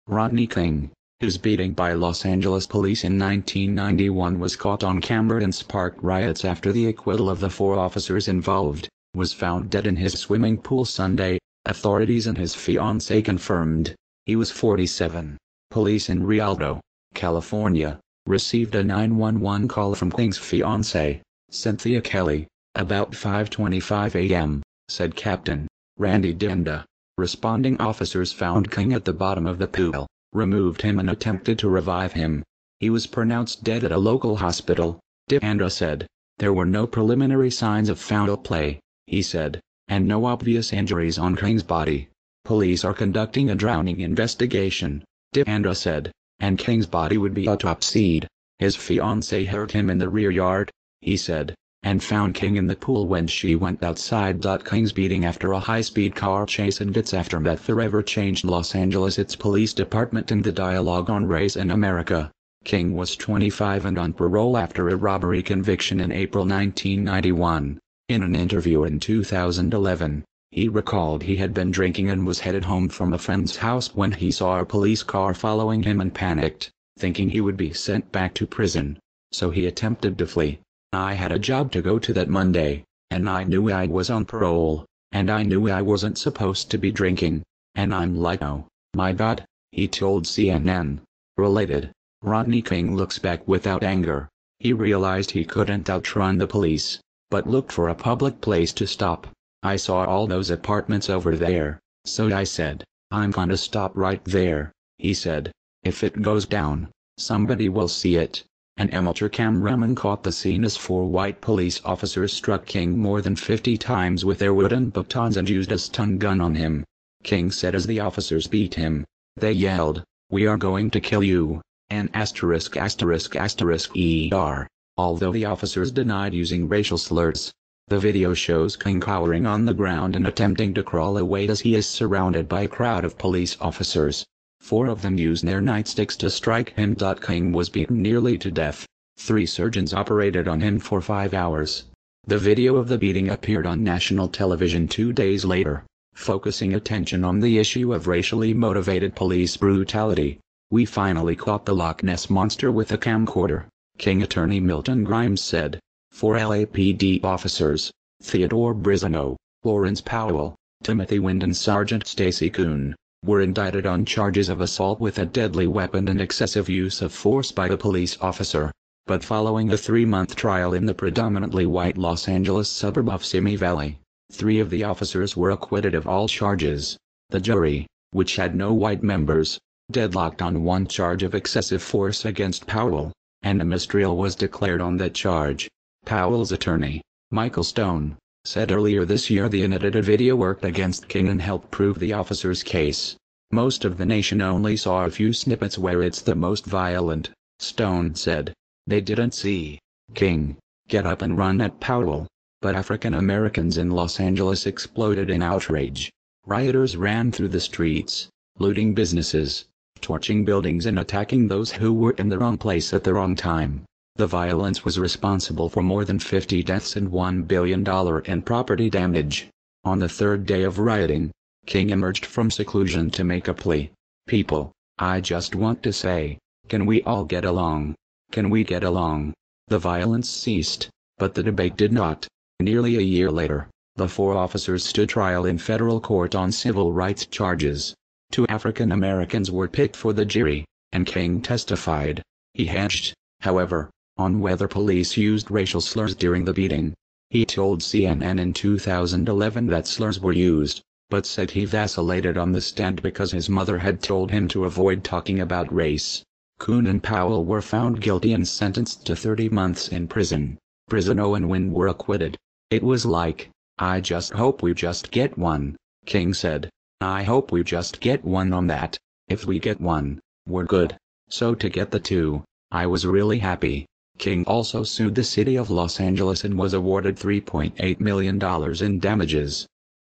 Rodney King, whose beating by Los Angeles police in 1991 was caught on camera and sparked riots after the acquittal of the 4 officers involved, was found dead in his swimming pool Sunday, authorities and his fiancee confirmed. He was 47. Police in Rialto, California, received a 911 call from King's fiancee, Cynthia Kelly, about 5:25 a.m., said Captain Randy Denda. Responding officers found King at the bottom of the pool, removed him and attempted to revive him. He was pronounced dead at a local hospital, Denda said. There were no preliminary signs of foul play, he said, and no obvious injuries on King's body. Police are conducting a drowning investigation, Denda said, and King's body would be autopsied. His fiancée heard him in the rear yard, he said, and found King in the pool when she went outside. King's beating after a high-speed car chase and its aftermath forever changed Los Angeles, its police department, and the dialogue on race in America. King was 25 and on parole after a robbery conviction in April 1991. In an interview in 2011, he recalled he had been drinking and was headed home from a friend's house when he saw a police car following him and panicked, thinking he would be sent back to prison. So he attempted to flee. I had a job to go to that Monday, and I knew I was on parole, and I knew I wasn't supposed to be drinking, and I'm like, oh, my God, he told CNN. Related, Rodney King looks back without anger. He realized he couldn't outrun the police, but looked for a public place to stop. I saw all those apartments over there, so I said, I'm gonna stop right there, he said. If it goes down, somebody will see it. An amateur cameraman caught the scene as 4 white police officers struck King more than 50 times with their wooden batons and used a stun gun on him. King said as the officers beat him, they yelled, "We are going to kill you," and ********, although the officers denied using racial slurs. The video shows King cowering on the ground and attempting to crawl away as he is surrounded by a crowd of police officers. 4 of them used their nightsticks to strike him. King was beaten nearly to death. 3 surgeons operated on him for 5 hours. The video of the beating appeared on national television 2 days later, focusing attention on the issue of racially motivated police brutality. "We finally caught the Loch Ness Monster with a camcorder," King attorney Milton Grimes said. 4 LAPD officers, Theodore Brizano, Lawrence Powell, Timothy Wind and Sergeant Stacy Kuhn, were indicted on charges of assault with a deadly weapon and excessive use of force by the police officer. But following a 3-month trial in the predominantly white Los Angeles suburb of Simi Valley, 3 of the officers were acquitted of all charges. The jury, which had no white members, deadlocked on one charge of excessive force against Powell, and a mistrial was declared on that charge. Powell's attorney, Michael Stone, said earlier this year the unedited video worked against King and helped prove the officer's case. "Most of the nation only saw a few snippets where it's the most violent," Stone said. "They didn't see King get up and run at Powell, but African Americans in Los Angeles exploded in outrage. Rioters ran through the streets, looting businesses, torching buildings and attacking those who were in the wrong place at the wrong time. The violence was responsible for more than 50 deaths and $1 billion in property damage." On the 3rd day of rioting, King emerged from seclusion to make a plea. "People, I just want to say, can we all get along? Can we get along?" The violence ceased, but the debate did not. Nearly a year later, the 4 officers stood trial in federal court on civil rights charges. 2 African Americans were picked for the jury, and King testified. He hedged, however, on whether police used racial slurs during the beating. He told CNN in 2011 that slurs were used, but said he vacillated on the stand because his mother had told him to avoid talking about race. Kuhn and Powell were found guilty and sentenced to 30 months in prison. Brizano and Wynn were acquitted. "It was like, I just hope we just get one," King said. "I hope we just get one on that. If we get one, we're good. So to get the 2, I was really happy." King also sued the city of Los Angeles and was awarded $3.8 million in damages.